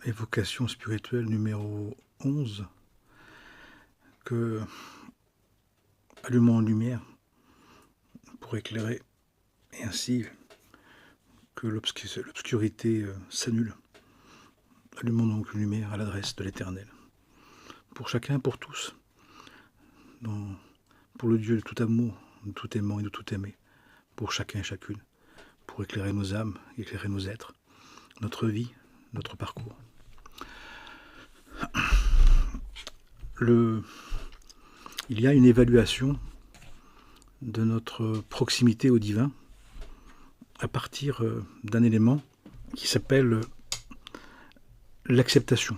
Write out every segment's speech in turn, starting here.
évocation spirituelle numéro 11, que allumons une lumière pour éclairer, et ainsi que l'obscurité s'annule. Allumons donc une lumière à l'adresse de l'Éternel, pour chacun, pour tous, pour le Dieu de tout amour, de tout aimant et de tout aimer, pour chacun et chacune, pour éclairer nos âmes, éclairer nos êtres, notre vie, notre parcours. Il y a une évaluation de notre proximité au divin à partir d'un élément qui s'appelle l'acceptation.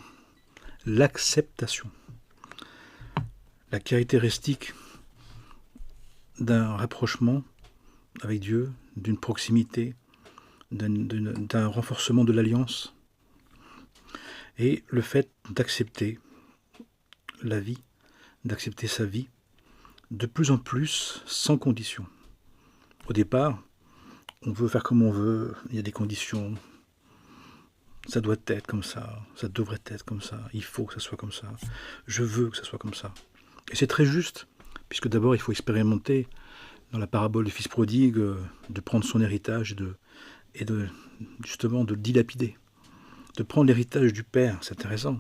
L'acceptation. La caractéristique d'un rapprochement avec Dieu, d'une proximité, d'un renforcement de l'alliance, et le fait d'accepter la vie, d'accepter sa vie, de plus en plus sans condition. Au départ, on veut faire comme on veut, il y a des conditions, ça doit être comme ça devrait être comme ça, il faut que ça soit comme ça, je veux que ça soit comme ça. Et c'est très juste, puisque d'abord il faut expérimenter, dans la parabole du fils prodigue, de prendre son héritage et justement de le dilapider, de prendre l'héritage du père, c'est intéressant.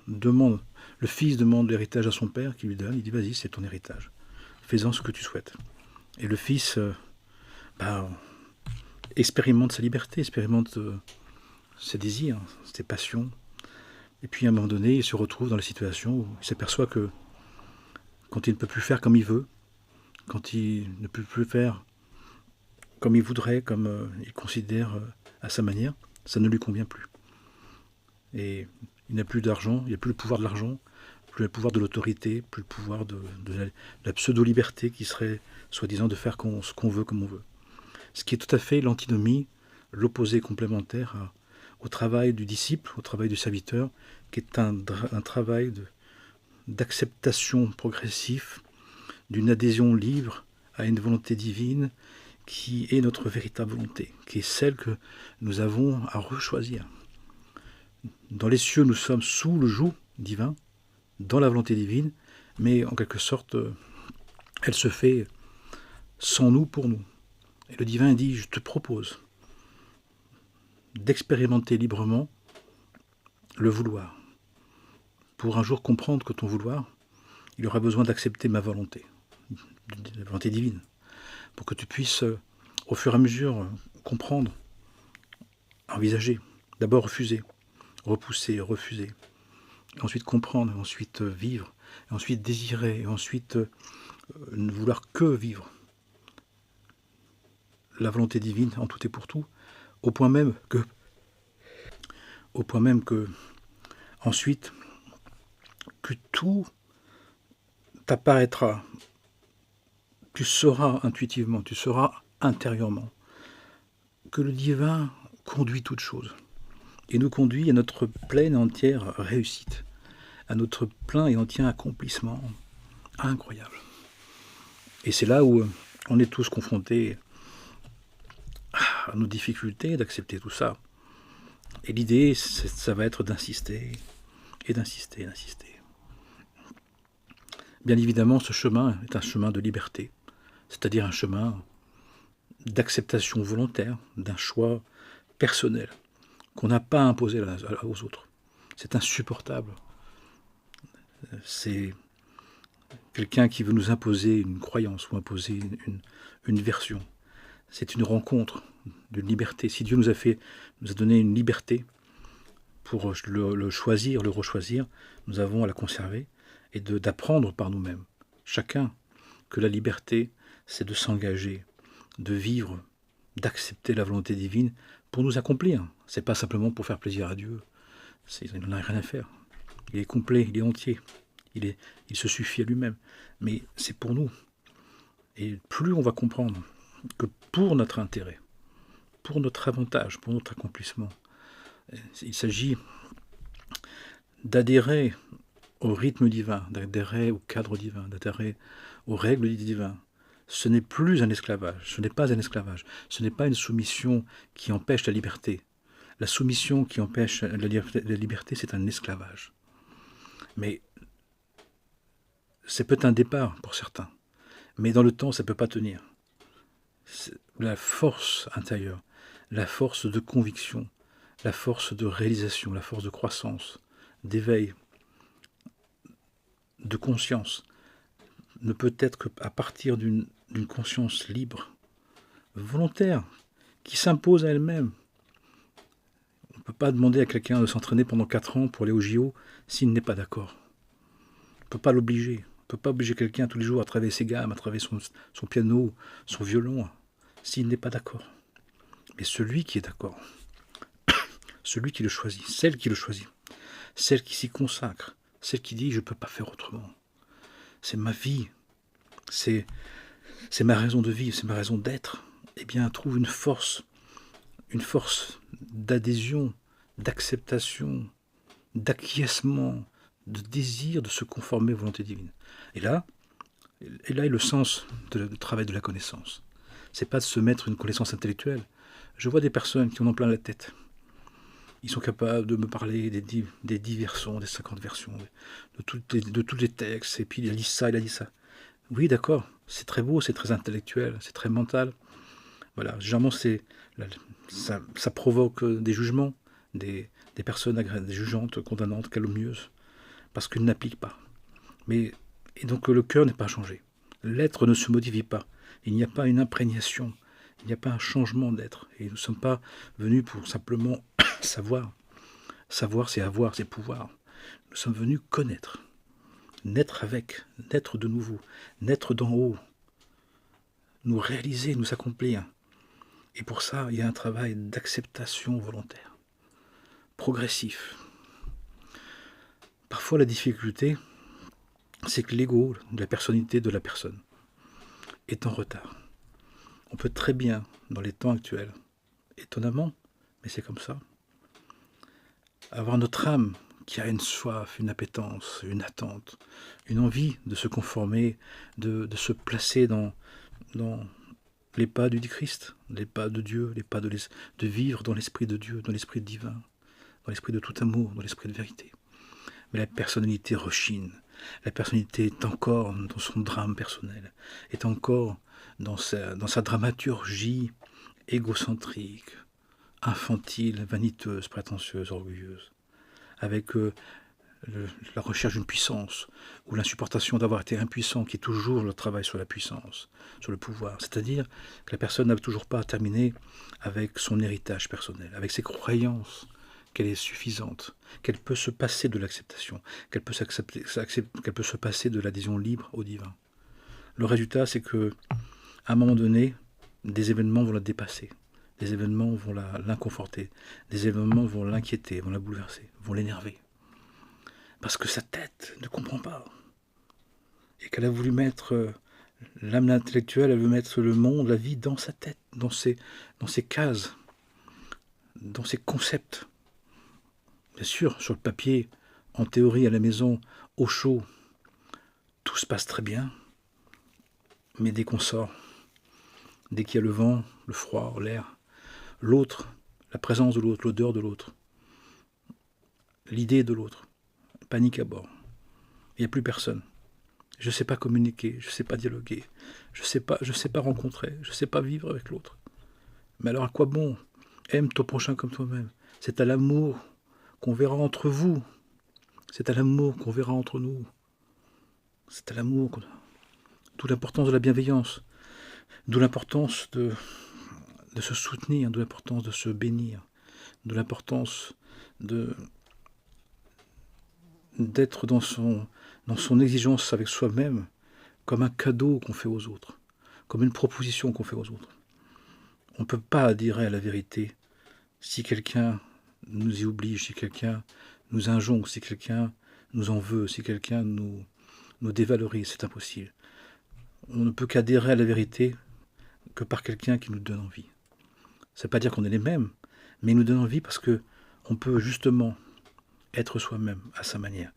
Le fils demande l'héritage à son père qui lui donne, il dit vas-y c'est ton héritage, fais-en ce que tu souhaites. Et le fils expérimente sa liberté, expérimente ses désirs, ses passions, et puis à un moment donné il se retrouve dans la situation où il s'aperçoit que quand il ne peut plus faire comme il veut, quand il ne peut plus faire comme il voudrait, comme il considère à sa manière, ça ne lui convient plus. Et il n'a plus d'argent, il n'a plus le pouvoir de l'argent, plus le pouvoir de l'autorité, plus le pouvoir de la pseudo-liberté qui serait soi-disant de faire ce qu'on veut comme on veut. Ce qui est tout à fait l'antinomie, l'opposé complémentaire au travail du disciple, au travail du serviteur, qui est un travail d'acceptation progressive, d'une adhésion libre à une volonté divine qui est notre véritable volonté, qui est celle que nous avons à rechoisir. Dans les cieux, nous sommes sous le joug divin, dans la volonté divine, mais en quelque sorte, elle se fait sans nous, pour nous. Et le divin dit, je te propose d'expérimenter librement le vouloir. Pour un jour comprendre que ton vouloir, il aura besoin d'accepter ma volonté, la volonté divine, pour que tu puisses, au fur et à mesure, comprendre, envisager, d'abord refuser, repousser, refuser, et ensuite comprendre, et ensuite vivre, et ensuite désirer, et ensuite ne vouloir que vivre la volonté divine en tout et pour tout, au point même que ensuite que tout t'apparaîtra, tu sauras intuitivement, tu sauras intérieurement que le divin conduit toute chose et nous conduit à notre pleine et entière réussite, à notre plein et entier accomplissement incroyable. Et c'est là où on est tous confrontés à nos difficultés d'accepter tout ça. Et l'idée, ça va être d'insister, et d'insister, et d'insister. Bien évidemment, ce chemin est un chemin de liberté, c'est-à-dire un chemin d'acceptation volontaire, d'un choix personnel, qu'on n'a pas imposé aux autres. C'est insupportable. C'est quelqu'un qui veut nous imposer une croyance ou imposer une version. C'est une rencontre d'une liberté. Si Dieu nous a donné une liberté pour le choisir, le rechoisir, nous avons à la conserver et d'apprendre par nous-mêmes, chacun, que la liberté, c'est de s'engager, de vivre, d'accepter la volonté divine pour nous accomplir. C'est pas simplement pour faire plaisir à Dieu. Il n'en a rien à faire. Il est complet, il est entier. Il se suffit à lui-même. Mais c'est pour nous. Et plus on va comprendre que pour notre intérêt, pour notre avantage, pour notre accomplissement, il s'agit d'adhérer au rythme divin, d'adhérer au cadre divin, d'adhérer aux règles divines. Ce n'est plus un esclavage, ce n'est pas un esclavage, ce n'est pas une soumission qui empêche la liberté, La soumission qui empêche la liberté, c'est un esclavage. Mais c'est peut-être un départ pour certains. Mais dans le temps, ça ne peut pas tenir. La force intérieure, la force de conviction, la force de réalisation, la force de croissance, d'éveil, de conscience, ne peut être qu'à partir d'une conscience libre, volontaire, qui s'impose à elle-même. On ne peut pas demander à quelqu'un de s'entraîner pendant 4 ans pour aller au JO s'il n'est pas d'accord. On ne peut pas l'obliger. On ne peut pas obliger quelqu'un tous les jours à travailler ses gammes, à travailler son piano, son violon, s'il n'est pas d'accord. Mais celui qui est d'accord, celui qui le choisit, celle qui le choisit, celle qui s'y consacre, celle qui dit « je ne peux pas faire autrement ». C'est ma vie, c'est ma raison de vivre, c'est ma raison d'être. Eh bien, trouve une force d'adhésion, d'acceptation, d'acquiescement, de désir de se conformer aux volontés divines. Et là est le sens du travail de la connaissance. C'est pas de se mettre une connaissance intellectuelle. Je vois des personnes qui en ont plein la tête. Ils sont capables de me parler des 10 versions, des 50 versions, de tous les textes, et puis il a dit ça, il a dit ça. Oui, d'accord, c'est très beau, c'est très intellectuel, c'est très mental. Voilà, généralement, ça provoque des jugements, des personnes des jugeantes, condamnantes, calomnieuses, parce qu'ils n'appliquent pas. Et donc le cœur n'est pas changé. L'être ne se modifie pas. Il n'y a pas une imprégnation, il n'y a pas un changement d'être. Et nous ne sommes pas venus pour simplement savoir. Savoir, c'est avoir, c'est pouvoir. Nous sommes venus connaître. Naître avec, naître de nouveau, naître d'en haut. Nous réaliser, nous accomplir. Et pour ça, il y a un travail d'acceptation volontaire, progressif. Parfois, la difficulté, c'est que l'ego, la personnalité de la personne, est en retard. On peut très bien, dans les temps actuels, étonnamment, mais c'est comme ça, avoir notre âme qui a une soif, une appétence, une attente, une envie de se conformer, de se placer dans les pas du Christ, les pas de Dieu, les pas de vivre dans l'esprit de Dieu, dans l'esprit divin, dans l'esprit de tout amour, dans l'esprit de vérité. Mais la personnalité rechigne. La personnalité est encore dans son drame personnel, est encore dans sa dramaturgie égocentrique, infantile, vaniteuse, prétentieuse, orgueilleuse, avec la recherche d'une puissance, ou l'insupportation d'avoir été impuissant, qui est toujours le travail sur la puissance, sur le pouvoir. C'est-à-dire que la personne n'a toujours pas terminé avec son héritage personnel, avec ses croyances, qu'elle est suffisante, qu'elle peut se passer de l'acceptation, qu'elle peut se passer de l'adhésion libre au divin. Le résultat, c'est que, à un moment donné, des événements vont la dépasser, des événements vont l'inconforter, des événements vont l'inquiéter, vont la bouleverser, vont l'énerver. Parce que sa tête ne comprend pas. Et qu'elle a voulu mettre l'âme intellectuelle, elle veut mettre le monde, la vie dans sa tête, dans ses cases, dans ses concepts. Bien sûr, sur le papier, en théorie, à la maison, au chaud, tout se passe très bien. Mais dès qu'on sort, dès qu'il y a le vent, le froid, l'air, l'autre, la présence de l'autre, l'odeur de l'autre, l'idée de l'autre, panique à bord. Il n'y a plus personne. Je ne sais pas communiquer, je ne sais pas dialoguer, je ne sais pas rencontrer, je ne sais pas vivre avec l'autre. Mais alors à quoi bon? Aime ton prochain comme toi-même. C'est à l'amour qu'on verra entre vous. C'est à l'amour qu'on verra entre nous. C'est à l'amour qu'on a. D'où l'importance de la bienveillance. D'où l'importance de se soutenir, d'où l'importance de se bénir, d'où l'importance d'être dans son exigence avec soi-même comme un cadeau qu'on fait aux autres, comme une proposition qu'on fait aux autres. On ne peut pas adhérer à la vérité si quelqu'un nous y oblige, si quelqu'un nous injonque, si quelqu'un nous en veut, si quelqu'un nous dévalorise, c'est impossible. On ne peut qu'adhérer à la vérité que par quelqu'un qui nous donne envie. Ça ne veut pas dire qu'on est les mêmes, mais il nous donne envie parce qu'on peut justement être soi-même à sa manière.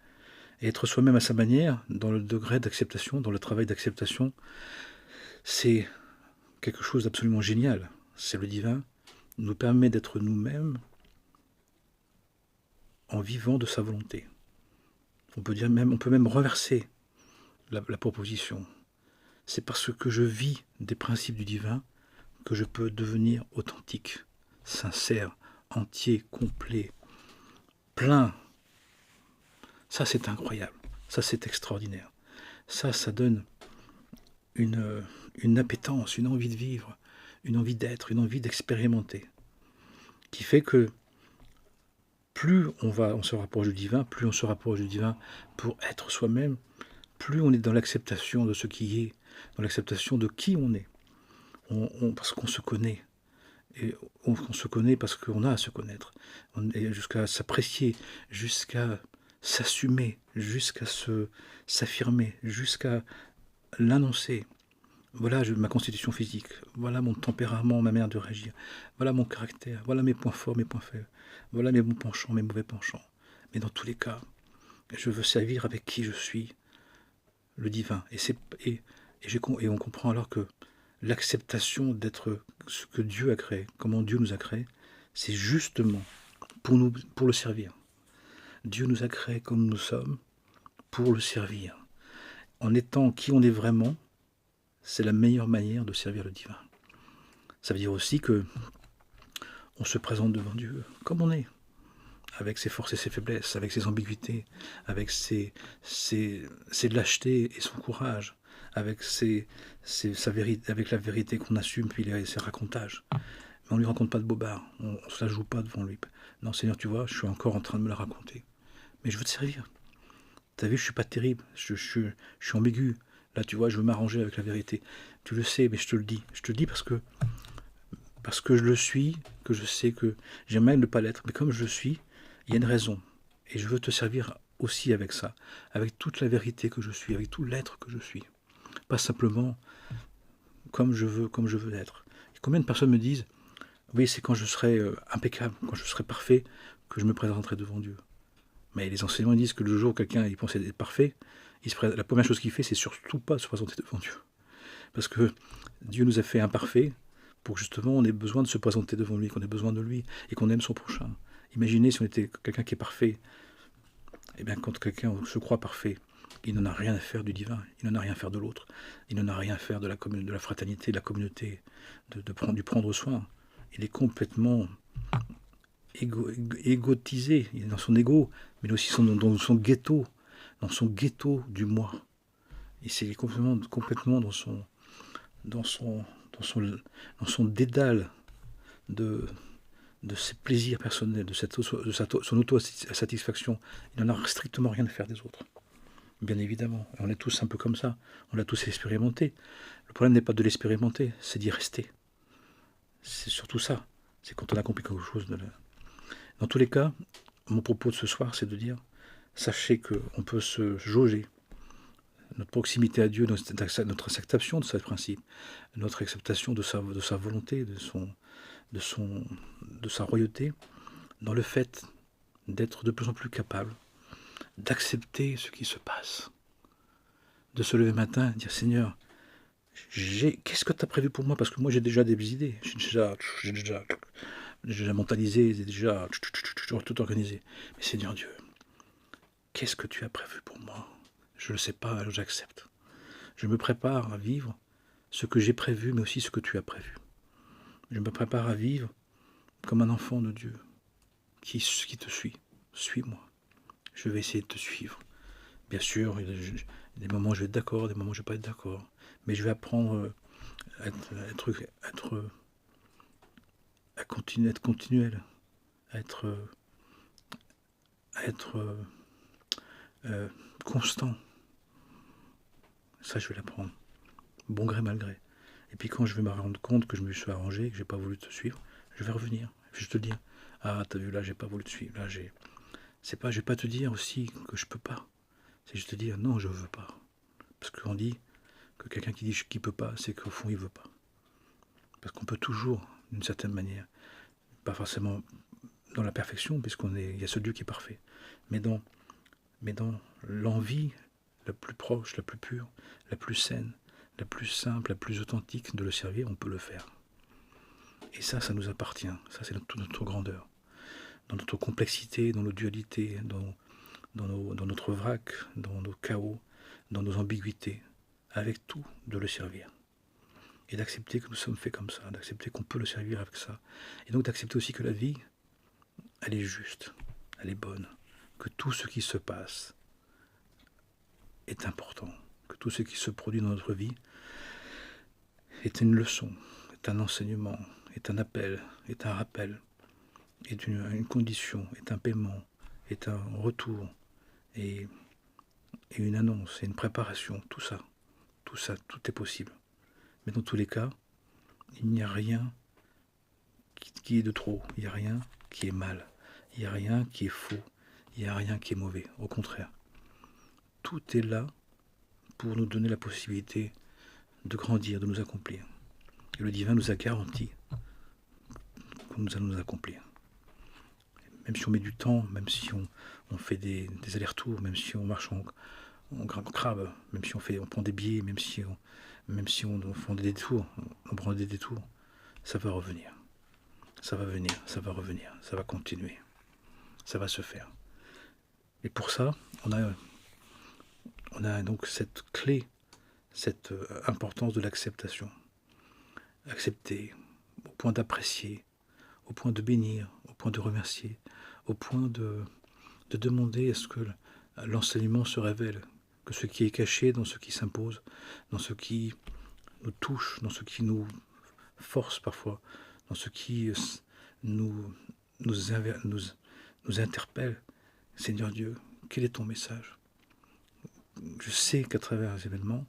Et être soi-même à sa manière, dans le degré d'acceptation, dans le travail d'acceptation, c'est quelque chose d'absolument génial. C'est le divin, nous permet d'être nous-mêmes en vivant de sa volonté. On peut même renverser la proposition. C'est parce que je vis des principes du divin que je peux devenir authentique, sincère, entier, complet, plein. Ça, c'est incroyable. Ça, c'est extraordinaire. Ça donne une appétence, une envie de vivre, une envie d'être, une envie d'expérimenter, qui fait que plus on se rapproche du divin, plus on se rapproche du divin pour être soi-même, plus on est dans l'acceptation de ce qui est, dans l'acceptation de qui on est, parce qu'on se connaît. Et on se connaît parce qu'on a à se connaître, jusqu'à s'apprécier, jusqu'à s'assumer, jusqu'à s'affirmer, jusqu'à l'annoncer. Voilà ma constitution physique, voilà mon tempérament, ma manière de réagir, voilà mon caractère, voilà mes points forts, mes points faibles, voilà mes bons penchants, mes mauvais penchants. Mais dans tous les cas, je veux servir avec qui je suis, le divin. Et on comprend alors que l'acceptation d'être ce que Dieu a créé, comment Dieu nous a créés, c'est justement pour le servir. Dieu nous a créés comme nous sommes pour le servir. En étant qui on est vraiment, c'est la meilleure manière de servir le divin. Ça veut dire aussi que on se présente devant Dieu comme on est, avec ses forces et ses faiblesses, avec ses ambiguïtés, avec ses lâchetés et son courage, avec sa vérité, avec la vérité qu'on assume, puis ses racontages. Mais on ne lui raconte pas de bobards, on ne se la joue pas devant lui. Non, Seigneur, tu vois, je suis encore en train de me la raconter. Mais je veux te servir. Tu as vu, je ne suis pas terrible, je suis ambigu. Là, tu vois, je veux m'arranger avec la vérité. Tu le sais, mais je te le dis. Je te le dis parce que je le suis, que je sais que j'aimerais ne pas l'être. Mais comme je le suis, il y a une raison. Et je veux te servir aussi avec ça, avec toute la vérité que je suis, avec tout l'être que je suis. Pas simplement comme je veux être. Et combien de personnes me disent, oui, c'est quand je serai impeccable, quand je serai parfait, que je me présenterai devant Dieu. Mais les enseignants disent que le jour où quelqu'un il pense être parfait, la première chose qu'il fait, c'est surtout pas se présenter devant Dieu. Parce que Dieu nous a fait imparfaits pour que justement on ait besoin de se présenter devant lui, qu'on ait besoin de lui et qu'on aime son prochain. Imaginez si on était quelqu'un qui est parfait. Eh bien, quand quelqu'un se croit parfait, il n'en a rien à faire du divin, il n'en a rien à faire de l'autre, il n'en a rien à faire de la fraternité, de la communauté, du prendre soin. Il est complètement égotisé, il est dans son ego, mais aussi dans son ghetto du moi. Et c'est complètement dans son dédale de ses plaisirs personnels, de son auto-satisfaction. Il n'en a strictement rien à faire des autres. Bien évidemment. Et on est tous un peu comme ça. On l'a tous expérimenté. Le problème n'est pas de l'expérimenter, c'est d'y rester. C'est surtout ça. C'est quand on a compris quelque chose. Dans tous les cas, mon propos de ce soir, c'est de dire, sachez qu'on peut se jauger. Notre proximité à Dieu, notre acceptation de ce principe, notre acceptation de sa volonté, de sa royauté, dans le fait d'être de plus en plus capable d'accepter ce qui se passe, de se lever le matin et dire Seigneur, qu'est-ce que tu as prévu pour moi? Parce que moi j'ai déjà des idées, j'ai déjà mentalisé, j'ai déjà tout organisé. Mais Seigneur Dieu, qu'est-ce que tu as prévu pour moi? Je ne le sais pas, alors j'accepte. Je me prépare à vivre ce que j'ai prévu, mais aussi ce que tu as prévu. Je me prépare à vivre comme un enfant de Dieu qui te suit. Suis-moi. Je vais essayer de te suivre. Bien sûr, il y a des moments où je vais être d'accord, des moments où je ne vais pas être d'accord. Mais je vais apprendre à être continuel, à être constant. Ça, je vais l'apprendre. Bon gré, mal gré. Et puis quand je vais me rendre compte que je me suis arrangé, que je n'ai pas voulu te suivre, je vais revenir. Je vais te dire, ah, t'as vu, là, j'ai pas voulu te suivre. Là, je vais pas te dire aussi que je peux pas. C'est juste te dire, non, je veux pas. Parce qu'on dit que quelqu'un qui dit qu'il peut pas, c'est qu'au fond, il veut pas. Parce qu'on peut toujours, d'une certaine manière, pas forcément dans la perfection, il y a ce Dieu qui est parfait, mais dans l'envie la plus proche, la plus pure, la plus saine, la plus simple, la plus authentique de le servir, on peut le faire. Et ça nous appartient. Ça, c'est toute notre grandeur. dans notre complexité, dans nos dualités, dans notre vrac, dans nos chaos, dans nos ambiguïtés, avec tout, de le servir. Et d'accepter que nous sommes faits comme ça, d'accepter qu'on peut le servir avec ça. Et donc d'accepter aussi que la vie, elle est juste, elle est bonne, que tout ce qui se passe est important, que tout ce qui se produit dans notre vie est une leçon, est un enseignement, est un appel, est un rappel, est une condition, est un paiement, est un retour, et une annonce, et une préparation, tout ça, tout est possible. Mais dans tous les cas, il n'y a rien qui est de trop, il n'y a rien qui est mal, il n'y a rien qui est faux, il n'y a rien qui est mauvais, au contraire. Tout est là pour nous donner la possibilité de grandir, de nous accomplir. Et le divin nous a garanti que nous allons nous accomplir. Même si on met du temps, même si on fait des allers-retours, même si on marche en crabe, même si on prend des billets, même si on fait des détours, on prend des détours, ça va revenir. Ça va venir, ça va revenir, ça va continuer. Ça va se faire. Et pour ça, on a donc cette clé, cette importance de l'acceptation. Accepter, au point d'apprécier, au point de bénir, au point de remercier, au point de demander à ce que l'enseignement se révèle, que ce qui est caché dans ce qui s'impose, dans ce qui nous touche, dans ce qui nous force parfois, dans ce qui nous interpelle. Seigneur Dieu, quel est ton message? Je sais qu'à travers les événements,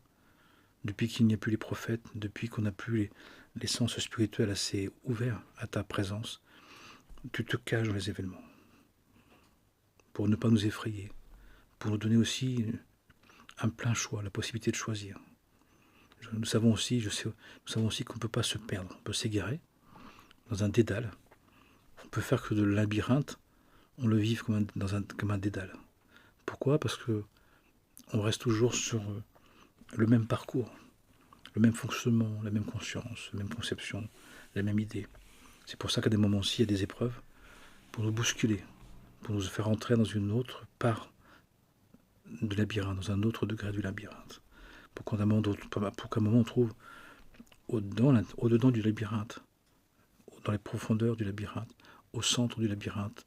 depuis qu'il n'y a plus les prophètes, depuis qu'on n'a plus les sens spirituels assez ouverts à ta présence, tu te caches dans les événements pour ne pas nous effrayer, pour nous donner aussi un plein choix, la possibilité de choisir. Nous savons aussi qu'on ne peut pas se perdre, on peut s'égarer dans un dédale. On peut faire que de labyrinthe, on le vive comme un dédale. Pourquoi? Parce que on reste toujours sur le même parcours, le même fonctionnement, la même conscience, la même conception, la même idée. C'est pour ça qu'à des moments-ci, il y a des épreuves pour nous bousculer, pour nous faire entrer dans une autre part du labyrinthe, dans un autre degré du labyrinthe. Pour qu'à un moment on trouve au-dedans du labyrinthe, dans les profondeurs du labyrinthe, au centre du labyrinthe,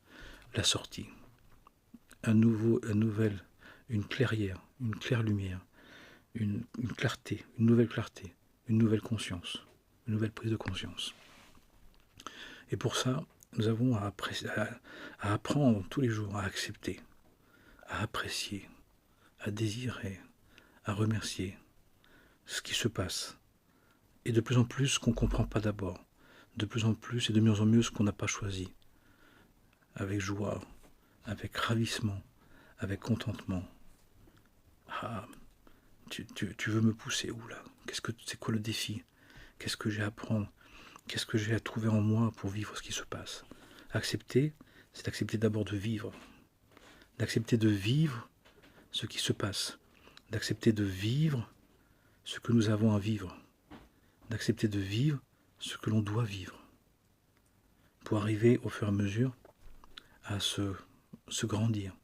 la sortie. Une clairière, une claire lumière, une clarté, une nouvelle conscience, une nouvelle prise de conscience. Et pour ça, nous avons à apprendre tous les jours à accepter, à apprécier, à désirer, à remercier ce qui se passe. Et de plus en plus ce qu'on ne comprend pas d'abord. De plus en plus et de mieux en mieux ce qu'on n'a pas choisi. Avec joie, avec ravissement, avec contentement. Ah, tu veux me pousser où là? C'est quoi le défi? Qu'est-ce que j'ai à apprendre? Qu'est-ce que j'ai à trouver en moi pour vivre ce qui se passe? Accepter, c'est accepter d'abord de vivre. D'accepter de vivre ce qui se passe. D'accepter de vivre ce que nous avons à vivre. D'accepter de vivre ce que l'on doit vivre. Pour arriver au fur et à mesure à se grandir,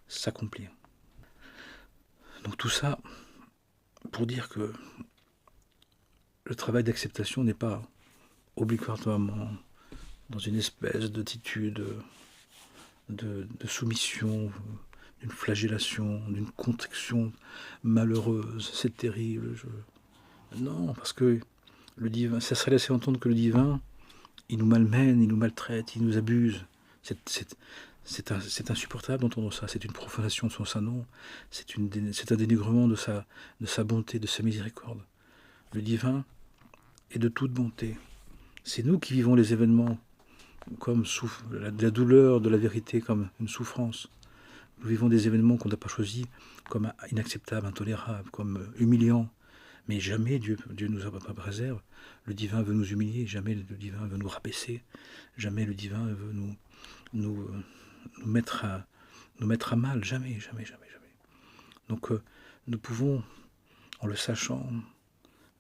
s'accomplir. Donc tout ça pour dire que le travail d'acceptation n'est pas obligatoirement dans une espèce d'attitude de soumission, d'une flagellation, d'une contraction malheureuse, c'est terrible. Non, parce que le divin, ça serait laisser entendre que le divin, il nous malmène, il nous maltraite, il nous abuse. C'est insupportable d'entendre ça, c'est une profanation de son saint nom, c'est un dénigrement de sa bonté, de sa miséricorde. Le divin est de toute bonté. C'est nous qui vivons les événements comme la douleur de la vérité comme une souffrance. Nous vivons des événements qu'on n'a pas choisis comme inacceptables, intolérables, comme humiliants. Mais jamais Dieu nous a pas réserve. Le divin veut nous humilier, jamais le divin veut nous rabaisser, jamais le divin veut nous mettre à mal, jamais. Donc nous pouvons, en le sachant,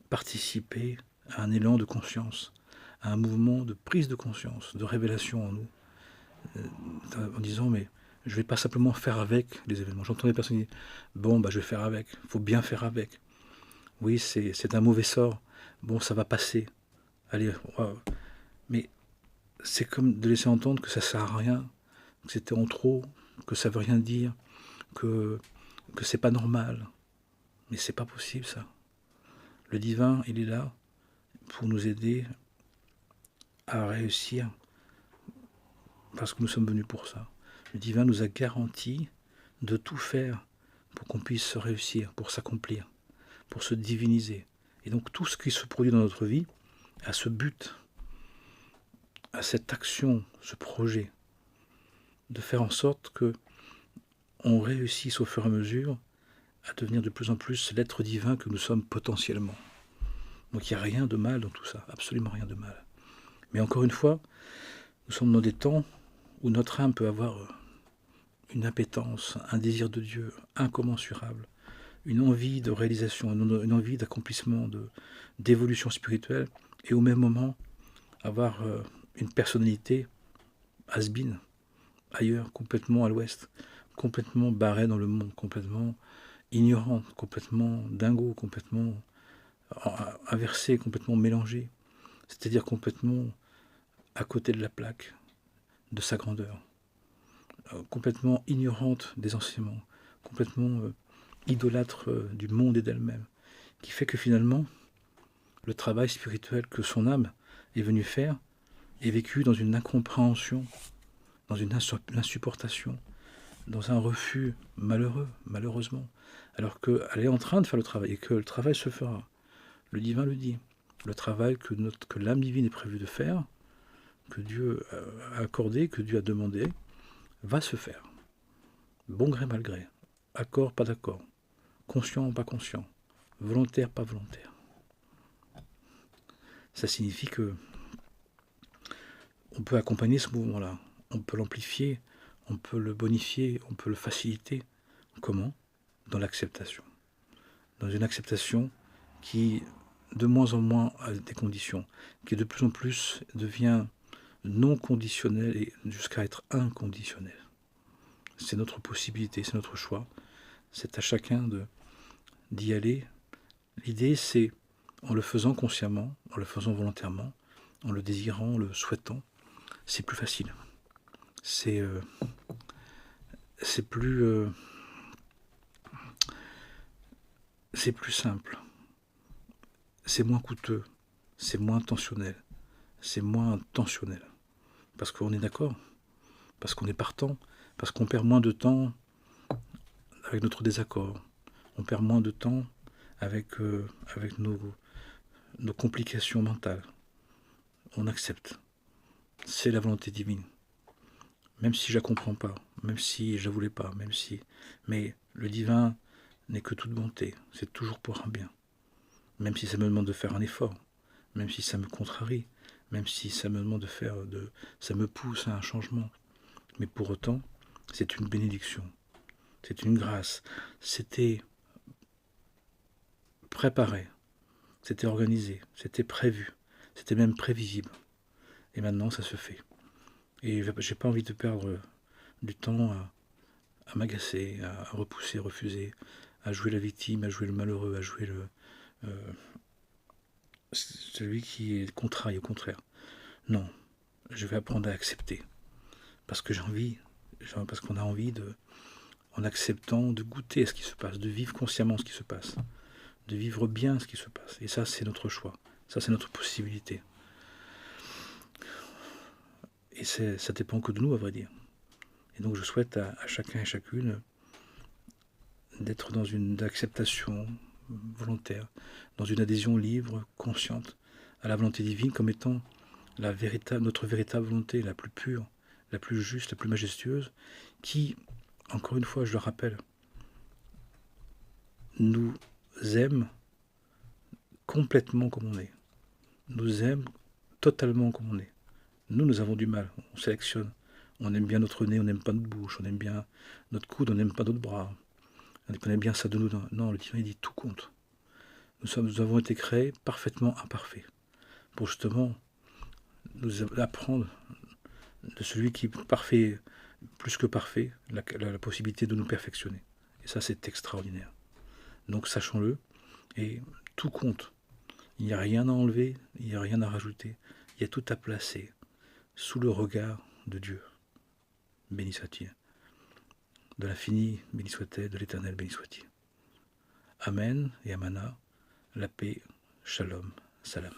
participer à un élan de conscience, à un mouvement de prise de conscience, de révélation en nous, en disant, mais je ne vais pas simplement faire avec les événements. J'entends des personnes dire, bon, bah, je vais faire avec, il faut bien faire avec. Oui, c'est un mauvais sort, bon, ça va passer. Allez, mais c'est comme de laisser entendre que ça ne sert à rien, que c'était en trop, que ça ne veut rien dire, que c'est pas normal. Mais c'est pas possible ça. Le divin, il est là pour nous aider à réussir, parce que nous sommes venus pour ça. Le divin nous a garanti de tout faire pour qu'on puisse réussir, pour s'accomplir, pour se diviniser. Et donc tout ce qui se produit dans notre vie a ce but, a cette action, ce projet, de faire en sorte que on réussisse au fur et à mesure à devenir de plus en plus l'être divin que nous sommes potentiellement. Donc il n'y a rien de mal dans tout ça, absolument rien de mal. Mais encore une fois, nous sommes dans des temps où notre âme peut avoir une impétence, un désir de Dieu incommensurable, une envie de réalisation, une envie d'accomplissement, d'évolution spirituelle, et au même moment avoir une personnalité has-been, ailleurs, complètement à l'ouest, complètement barrée dans le monde, complètement ignorante, complètement dingo, complètement inversée, complètement mélangée, c'est-à-dire complètement à côté de la plaque de sa grandeur, complètement ignorante des enseignements, complètement idolâtre du monde et d'elle-même, qui fait que finalement, le travail spirituel que son âme est venue faire est vécu dans une incompréhension, dans une insupportation, dans un refus malheureux, malheureusement, alors qu'elle est en train de faire le travail et que le travail se fera. Le divin le dit. Le travail que l'âme divine est prévue de faire, que Dieu a accordé, que Dieu a demandé, va se faire. Bon gré, mal gré. Accord, pas d'accord. Conscient, pas conscient. Volontaire, pas volontaire. Ça signifie que on peut accompagner ce mouvement-là. On peut l'amplifier, on peut le bonifier, on peut le faciliter. Comment ? Dans l'acceptation. Dans une acceptation qui, de moins en moins, a des conditions, qui de plus en plus devient non conditionnelle et jusqu'à être inconditionnelle. C'est notre possibilité, c'est notre choix. C'est à chacun d'y aller. L'idée, c'est en le faisant consciemment, en le faisant volontairement, en le désirant, en le souhaitant, c'est plus facile. C'est plus simple. C'est moins coûteux. C'est moins tensionnel. C'est moins tensionnel. Parce qu'on est d'accord. Parce qu'on est partant. Parce qu'on perd moins de temps avec notre désaccord. On perd moins de temps avec nos complications mentales. On accepte. C'est la volonté divine. Même si je la comprends pas, même si je la voulais pas, mais le divin n'est que toute bonté, c'est toujours pour un bien. Même si ça me demande de faire un effort, même si ça me contrarie, même si ça me demande ça me pousse à un changement. Mais pour autant, c'est une bénédiction, c'est une grâce. C'était préparé, c'était organisé, c'était prévu, c'était même prévisible. Et maintenant, ça se fait. Et j'ai pas envie de perdre du temps à m'agacer, à repousser, refuser, à jouer la victime, à jouer le malheureux, à jouer celui qui est contraire, au contraire. Non, je vais apprendre à accepter. Parce que parce qu'on a envie en acceptant, de goûter à ce qui se passe, de vivre consciemment ce qui se passe, de vivre bien ce qui se passe. Et ça, c'est notre choix. Ça, c'est notre possibilité. Et ça dépend que de nous, à vrai dire. Et donc je souhaite à chacun et chacune d'être dans une acceptation volontaire, dans une adhésion libre, consciente, à la volonté divine comme étant notre véritable volonté, la plus pure, la plus juste, la plus majestueuse, qui, encore une fois, je le rappelle, nous aime complètement comme on est, nous aime totalement comme on est. Nous avons du mal, on sélectionne. On aime bien notre nez, on n'aime pas notre bouche, on aime bien notre coude, on n'aime pas notre bras. On aime bien ça de nous. Non, le divin dit tout compte. Nous avons été créés parfaitement imparfaits. Pour justement nous apprendre de celui qui est parfait plus que parfait, la possibilité de nous perfectionner. Et ça, c'est extraordinaire. Donc, sachons-le, et tout compte. Il n'y a rien à enlever, il n'y a rien à rajouter. Il y a tout à placer sous le regard de Dieu. Béni soit-il. De l'infini, béni soit-elle, de l'éternel, béni soit-il. Amen et Amana, la paix, shalom, salam.